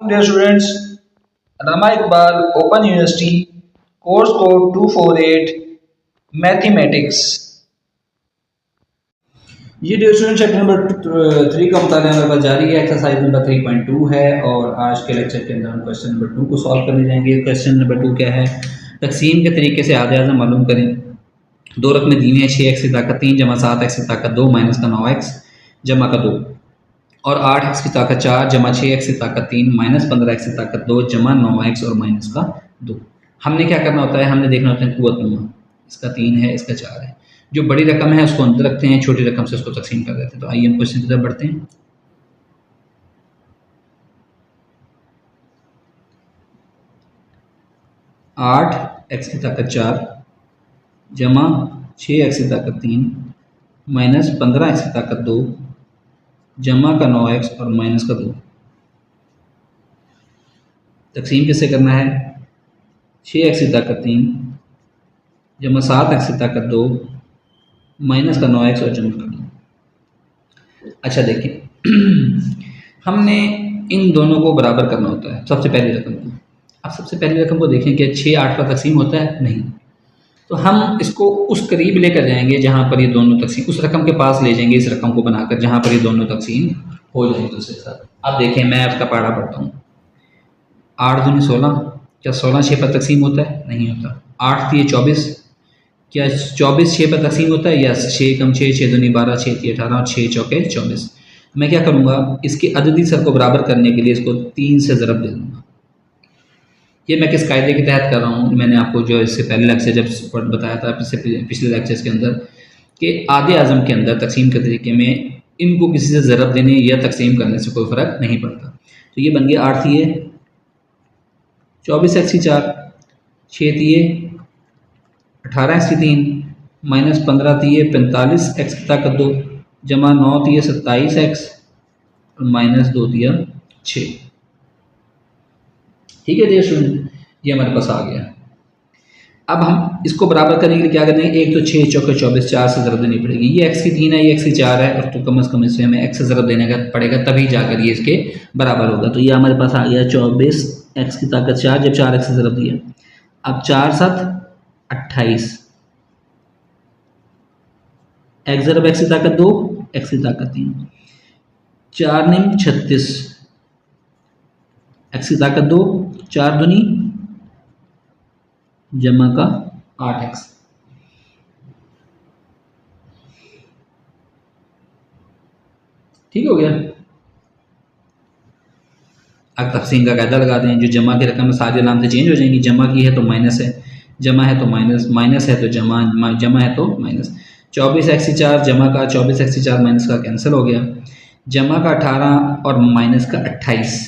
Dear students, Rama Iqbal Open University, course code 248, Mathematics. जी dear student, chapter number 3 का मुताला हमारे पास जारी है। Exercise number 3.2 है और आज के लेक्चर के अंदर हम क्वेश्चन नंबर 2 को सॉल्व करने जाएंगे। क्वेश्चन नंबर 2 क्या है? तकसीम के तरीके से आधे आज़म मालूम करें। दो रकमें दी हैं, 6x की ताकत 3 जमा 7x की ताकत 2 माइनस का 9x जमा का 2 और 8x की ताकत 4 जमा 6x की ताकत 3 माइनस 15x की ताकत 2 जमा 9x और माइनस का 2। हमने क्या करना होता है? हमने देखना होता है कुव्वत नुमा। इसका 3 है, इसका 4 है। जो बड़ी रकम है उसको अंदर रखते हैं, छोटी रकम से उसको तकसीम कर देते हैं। तो आइए हम क्वेश्चन की तरफ बढ़ते हैं। आठ एक्स की ताकत 4 जमा 6x की ताकत 3 माइनस 15x की ताकत 2 जमा का 9x और माइनस का 2। तकसीम किससे करना है? 6x की ताकत 3 जमा 7x की ताकत 2 माइनस का 9x और जमा का 2। अच्छा देखिए हमने इन दोनों को बराबर करना होता है। सबसे पहली रकम को, अब सबसे पहली रकम को देखें कि 6 8 पर तकसीम होता है? नहीं। तो हम इसको उस करीब लेकर जाएंगे जहाँ पर ये दोनों तकसीम, उस रकम के पास ले जाएंगे इस रकम को बनाकर जहाँ पर ये दोनों तकसीम हो जाएंगे दूसरे साथ। अब देखें मैं आपका पढ़ा पढ़ता हूँ। 8 दूनी 16, क्या 16 6 पर तकसीम होता है? नहीं होता। 8 दिए 24, क्या 24 6 पर तकसीम होता है? यस। 6 कम 6 6 दूनी 12 6 3 18 और 6 चौके 24। मैं क्या करूँगा? इसके अददी सर को बराबर करने के लिए इसको 3 से ज़रब दे दूँगा। ये मैं किस कायदे के तहत कर रहा हूँ? मैंने आपको जो इससे पहले लेक्चर जब बताया था पिछले लेक्चर्स के अंदर कि आधे आज़म के अंदर तकसीम के तरीके में इनको किसी से ज़रब देने या तकसीम करने से कोई फ़र्क नहीं पड़ता। तो ये बन गया 8 दिए 24x की 4, 6 दिए 18x की 3 माइनस 15 दिए 45x की ताकत 2 जमा 9 दिए 27x और माइनस 2 दिया 6। ठीक है डियर स्टूडेंट, ये हमारे पास आ गया। अब हम इसको बराबर करने के लिए क्या करेंगे? एक तो 6 चौके 24, 4 से ज़रब देनी पड़ेगी। ये x की 3 है, ये x की 4 है और तो कम से कम इसमें हमें x से ज़रब देने का पड़ेगा, तभी जाकर ये इसके बराबर होगा। तो ये हमारे पास आ गया 24x की ताकत 4 जब 4x से ज़रब दिया। अब 4 7 28, x ज़रब x की ताकत 2 x की ताकत 3, 4 9 36, x की ताकत 2 4 दूनी जमा का 8x। ठीक हो गया। अब तकसीम का कायदा लगा दें। जो जमा की रकम में सारी अलामतें चेंज हो जाएंगी। जमा की है तो माइनस है, जमा है तो माइनस, माइनस है तो जमा, जमा है तो माइनस। 24x की 4 जमा का 24x की 4 माइनस का कैंसिल हो गया। जमा का 18 और माइनस का 28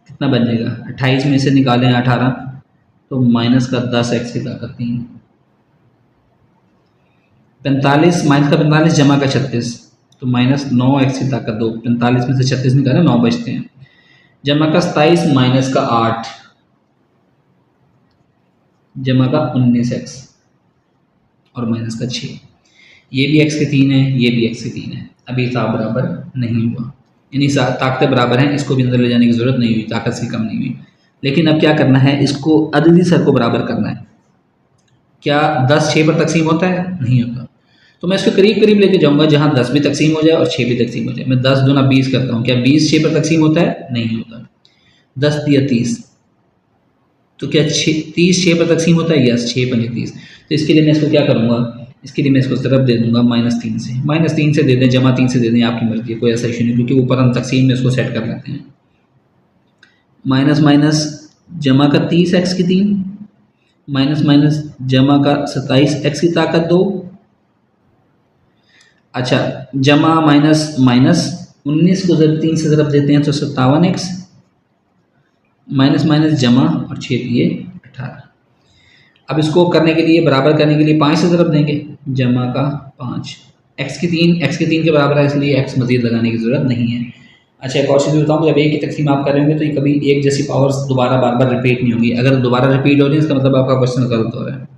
कितना बनेगा? 28 में से निकालें 18 तो माइनस का 10x की ताकत 3, 45 माइनस का 45 जमा का 36 तो माइनस 9x की ताकत 2, 45 में से 36 निकालें 9 बचते हैं, जमा का 27 माइनस का 8 जमा का 19x और माइनस का 6। ये भी x की 3 है, ये भी x की 3 है। अभी हिसाब बराबर नहीं हुआ, यानी ताकतें बराबर हैं, इसको भी अंदर ले जाने की ज़रूरत नहीं हुई, ताकत से कम नहीं हुई। लेकिन अब क्या करना है? इसको अददी सर को बराबर करना है। क्या 10 6 पर तकसीम होता है? नहीं होता। तो मैं इसको करीब करीब लेके जाऊंगा जहाँ 10 भी तकसीम हो जाए और 6 भी तकसीम हो जाए। मैं 10 दूना 20 करता हूँ। क्या 20 6 पर तकसीम होता है? नहीं होता। 10 दिया 30, तो क्या 30 6 पर तकसीम होता है? यस, 6 पंजे 30। तो इसके लिए मैं इसको क्या करूँगा? इसके लिए मैं इसको ज़रब दे दूंगा -3 से। -3 से दे दें, जमा 3 से दे दें, आपकी मर्जी है, कोई ऐसा इशू नहीं, क्योंकि ऊपर हम तकसीम में इसको सेट कर लेते हैं। माइनस माइनस जमा का 30x की 3 माइनस माइनस जमा का 27x की ताकत 2। अच्छा, जमा माइनस माइनस 19 को जब 3 से ज़रब देते हैं तो 57x माइनस माइनस जमा और 6 दिए 18। अब इसको करने के लिए, बराबर करने के लिए 5 से ज़रब देंगे, जमा का 5, x की 3 के बराबर है, इसलिए x मज़ीद लगाने की ज़रूरत नहीं है। अच्छा, एक और चीज़ बताऊँ, जब एक की तकसीम आप करेंगे तो ये कभी एक जैसी पावर्स दोबारा बार बार रिपीट नहीं होंगी। अगर दोबारा रिपीट हो रही है इसका मतलब आपका क्वेश्चन गलत हो रहा है।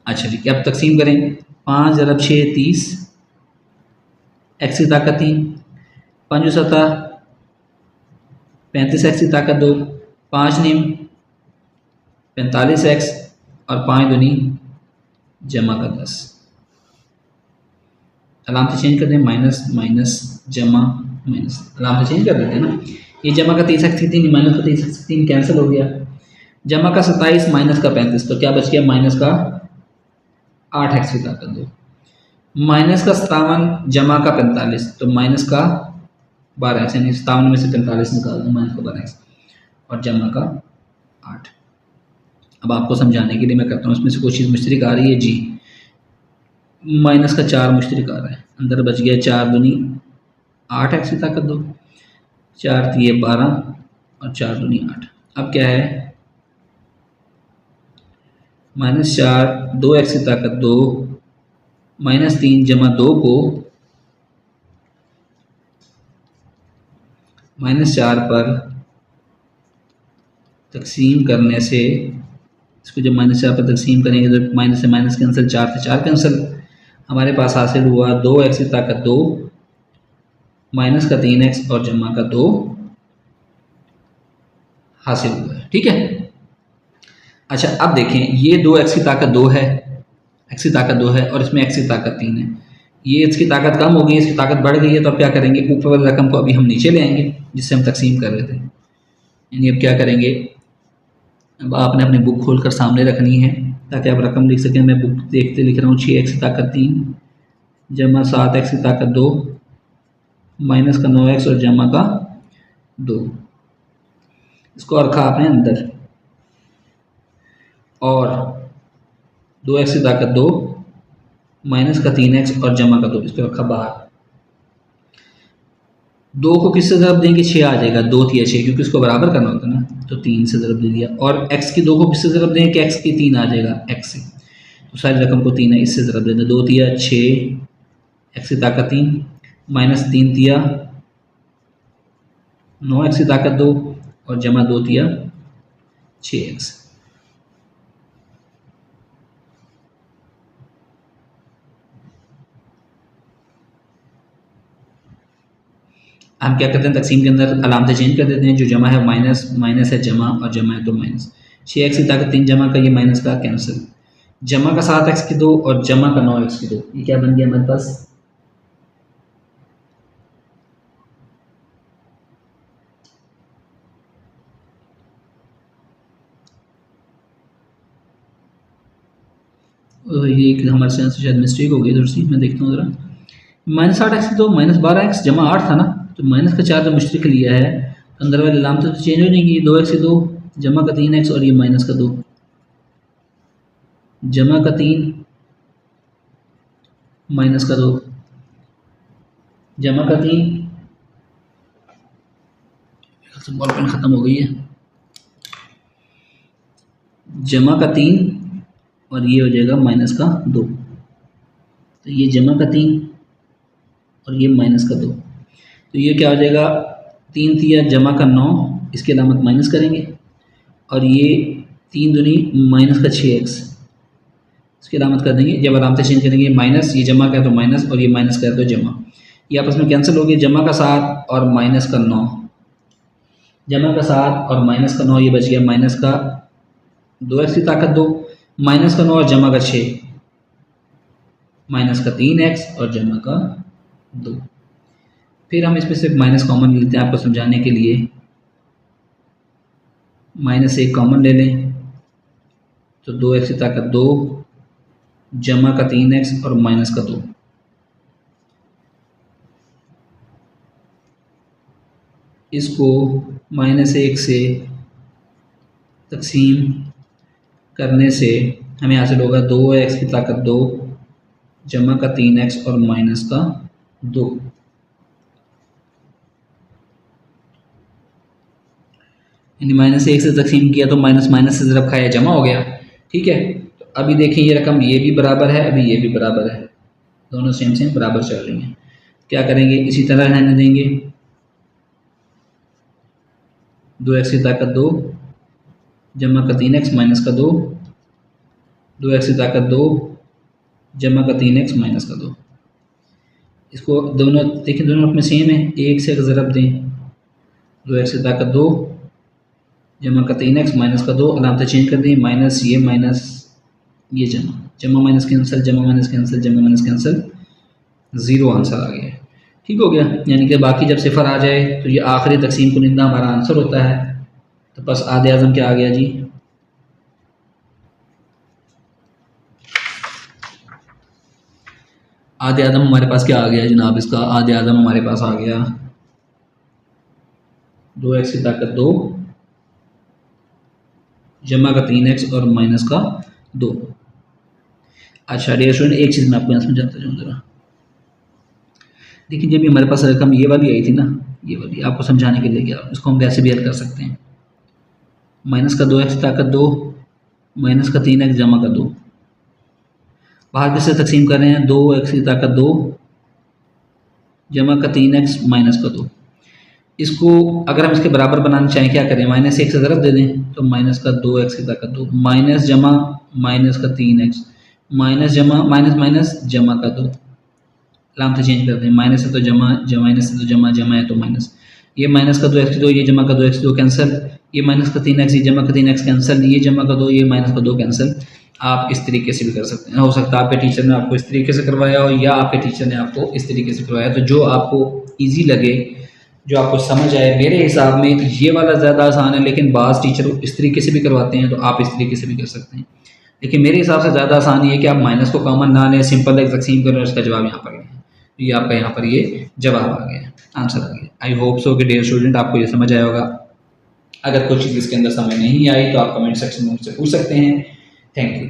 अच्छा ठीक है, अब तकसीम करें। 5 ज़रब 6 30, x की ताकत 3, 5 7 35x की ताकत 2, 5 नीम 45x और 5 दूनी जमा का 10। अलामत चेंज कर दें, माइनस माइनस जमा माइनस, अलामत चेंज कर देते हैं ना। ये जमा का 30x की 3 माइनस का 30x की 3 कैंसिल हो गया। जमा का 27 माइनस का 35, तो क्या बच गया माइनस का 8x की ताकत 2, माइनस का 57 जमा का 45, तो माइनस का 12x, यानी 57 में से 45 निकाल दो, माइनस का 12x और जमा का 8। अब आपको समझाने के लिए मैं करता हूँ, इसमें से कोई चीज़ मुश्तरक आ रही है जी, माइनस का 4 मुश्तरक आ रहा है, अंदर बच गया 4 दूनी 8x की ताकत 2, 4 3 12 और 4 दूनी 8। अब क्या है, -4 2x की ताकत 2 -3 जमा 2 को -4 पर तकसीम करने से, इसको जब -4 पर तकसीम करेंगे तो माइनस से माइनस कैंसिल, 4 से 4 कैंसिल, हमारे पास हासिल हुआ 2x की ताकत 2 माइनस का 3x और जमा का 2 हासिल हुआ है। ठीक है, अच्छा अब देखें, ये 2x की ताकत 2 है, x की ताकत 2 है और इसमें x की ताकत 3 है। ये इसकी ताकत कम हो गई, इसकी ताकत बढ़ गई है, तो अब क्या करेंगे, ऊपर वाली रकम को अभी हम नीचे ले आएंगे जिससे हम तकसीम कर रहे थे। यानी अब क्या करेंगे, अब आपने अपनी बुक खोलकर सामने रखनी है ताकि आप रकम लिख सकें। मैं बुक देखते लिख रहा हूँ, 6x की ताकत 3 जमा 7x की ताकत 2 माइनस का 9x और जमा का 2, इसको रखा आपने अंदर, और 2x की ताकत 2 माइनस का 3x और जमा का 2, इसको रखा बाहर। 2 को किससे ज़रब देंगे, 6 आ जाएगा, 2 3 6, क्योंकि इसको बराबर करना होता है ना, तो 3 से ज़रब दे दिया। और x की 2 को किससे ज़रब देंगे कि x की 3 आ जाएगा, x से, तो सारी रकम को 3 है इससे ज़रब देना, 2 3 6 x की ताकत 3 माइनस 3 3 9x की ताकत 2 और जमा 2 3 6x। हम क्या करते हैं, तकसीम के अंदर अलामतें चेंज कर देते हैं, जो जमा है माइनस, माइनस है जमा और जमा है तो माइनस। 6x की ताकत 3 जमा का, ये माइनस का कैंसिल, जमा का 7x की 2 और जमा का 9x की 2, ये क्या बन गया हमारे पास, ये हमारे साथ शायद मिस्टेक हो गई थोड़ी सी, मैं देखता हूँ ज़रा। -8x की 2 -12x जमा 8 था ना, तो माइनस का 4 जो मुश्तरक लिया है, तो अंदर वाले अलामतें तो चेंज हो जाएंगी, 2x की 2 जमा का 3x और ये माइनस का 2 जमा का 3 माइनस का 2 जमा का 3, बॉल पेन ख़त्म हो गई है, जमा का 3 और ये हो जाएगा माइनस का 2, तो ये जमा का 3 और ये माइनस का 2, तो ये क्या हो जाएगा, 3 3 जमा का 9, इसकी अलामत माइनस करेंगे, और ये 3 दूनी माइनस का 6x, इसकी अलामत कर देंगे। जब अलामतें चेंज करेंगे, माइनस, ये जमा का तो माइनस और ये माइनस का तो जमा, ये आपस में कैंसिल हो गया, जमा का 7 और माइनस का 9, जमा का 7 और माइनस का 9, ये बच गया माइनस का 2x की ताकत 2 माइनस का 9 और जमा का 6 माइनस का 3x और जमा का 2। फिर हम इसमें से माइनस कॉमन लेते हैं आपको समझाने के लिए, -1 कॉमन ले लें, तो 2x की ताकत 2 जमा का 3x और माइनस का 2, इसको -1 से तकसीम करने से हमें हासिल होगा 2x की ताकत 2 जमा का 3x और माइनस का 2। यानी -1 से तकसीम किया तो माइनस माइनस से ज़रब खाया, जमा हो गया। ठीक है, तो अभी देखें ये रकम ये भी बराबर है, अभी ये भी बराबर है, दोनों सेम सेम बराबर चल रही हैं। क्या करेंगे, इसी तरह रहने देंगे, 2x की ताकत 2 जमा का 3x माइनस का 2, 2x की ताकत 2 जमा का 3x माइनस का 2, इसको दोनों देखें, दोनों अपने सेम है, 1 से अगर ज़रब दें 2x की ताकत 2 जमा का 3x माइनस का 2, अलामत चेंज कर दी, माइनस ये जमा माइनस कैंसिल, जमा माइनस कैंसिल, जमा माइनस कैंसिल, 0 आंसर आ गया। ठीक हो गया। यानी कि बाकी जब सिफर आ जाए तो ये आखिरी तकसीम कुनिंदा हमारा आंसर होता है। तो बस आधे आज़म क्या आ गया जी, आधे आज़म हमारे पास क्या आ गया जनाब, इसका आधे आज़म हमारे पास आ गया 2x की ताकत 2 जमा का 3x और माइनस का 2। अच्छा डियर स्टूडेंट, एक चीज़ मैं आपको यहाँ समझाता जाऊँ ज़रा। देखिए जब भी हमारे पास रकम ये वाली आई थी ना, ये वाली आपको समझाने के लिए क्या, इसको हम वैसे भी हल कर सकते हैं। माइनस का 2x की ताकत 2 माइनस का 3x जमा का 2, बाहर किससे तकसीम कर रहे हैं, 2x की ताकत 2 जमा का 3x माइनस का 2। इसको अगर हम इसके बराबर बनाना चाहें क्या करें, माइनस 1 से ज़रब दे दें, तो माइनस का 2x की ताकत 2 माइनस जमा माइनस का 3x माइनस जमा माइनस माइनस जमा का 2, लामते चेंज करते हैं, माइनस है तो जमा, माइनस है तो जमा, जमा है तो माइनस, ये माइनस का 2x 2, ये जमा का 2x 2 कैंसिल, ये माइनस का 3x, ये जमा का 3x कैंसिल, ये जमा का 2, ये माइनस का 2 कैंसिल। आप इस तरीके से भी कर सकते हैं, हो सकता है आपके टीचर ने आपको इस तरीके से करवाया हो या आपके टीचर ने आपको इस तरीके से करवाया, तो जो आपको ईजी लगे, जो आपको समझ आए। मेरे हिसाब में ये वाला ज़्यादा आसान है, लेकिन बाज़ टीचर इस तरीके से भी करवाते हैं, तो आप इस तरीके से भी कर सकते हैं। लेकिन मेरे हिसाब से ज़्यादा आसान ये है कि आप माइनस को कॉमन ना लें, सिंपल एक तकसीम करें और उसका जवाब यहाँ पर लें। ये आपका यहाँ पर ये जवाब आ गया, आंसर आ गया। आई होप सो कि डियर स्टूडेंट आपको ये समझ आया होगा। अगर कोई चीज़ इसके अंदर समझ नहीं आई तो आप कमेंट सेक्शन में मुझसे पूछ सकते हैं। Thank you.